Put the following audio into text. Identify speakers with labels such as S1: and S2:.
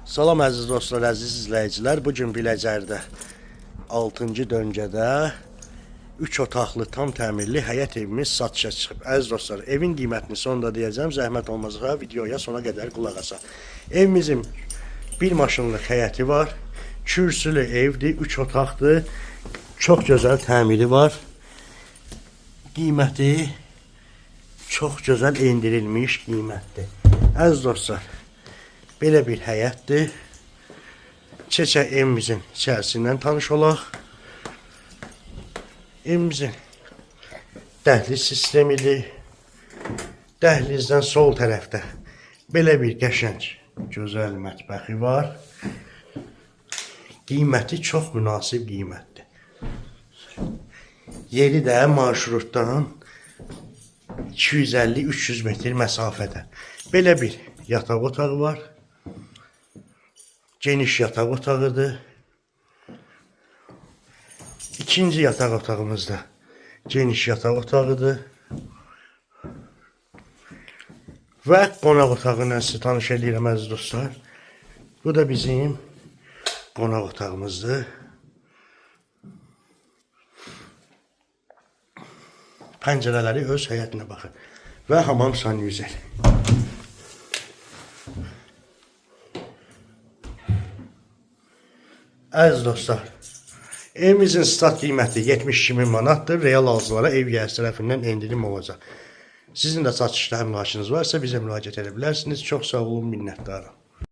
S1: Salam əziz dostlar, əziz izləyicilər. Bugün Biləcərdə 6-cı döngədə 3 otaqlı tam təmirli həyət evimiz satışa çıxıb. Əziz dostlar, evin qiymətini sonunda deyəcəm. Zəhmət olmazsa videoya sona qədər qulaq asın. Evimizin bir maşınlıq həyəti var. Kürsülü evdir, 3 otaqdır. Çox gözəl təmiri var. Qiyməti çox gözəl endirilmiş qiymətdir. Əziz dostlar, belə bir həyətdir. Keçək evimizin içərisindən tanış olaq. Evimizin dəhliz sistemidir. Dəhlizdən sol tərəfdə belə bir qəşəng, gözəl mətbəxi var. Qiyməti çox münasib qiymətdir. Yeri də marşrutdan 250-300 metr məsafədə. Belə bir yataq otağı var. Geniş yataq otağıdır. İkinci yataq otağımızda geniş yataq otağıdır. Və qonaq otağı ilə sizi tanış edirəm əziz dostlar. Bu da bizim qonaq otağımızdır. Pəncərələri öz həyətinə baxın. Və hamam sanüzəl. Əziz dostlar, evimizin stat qiyməti 72.000 manatdır. Real alıcılara ev yəhəsi tərəfindən endirim olacaq. Sizin də satışda əmlakınız varsa bizə müraciət edə bilərsiniz. Çox sağ olun, minnətdarım.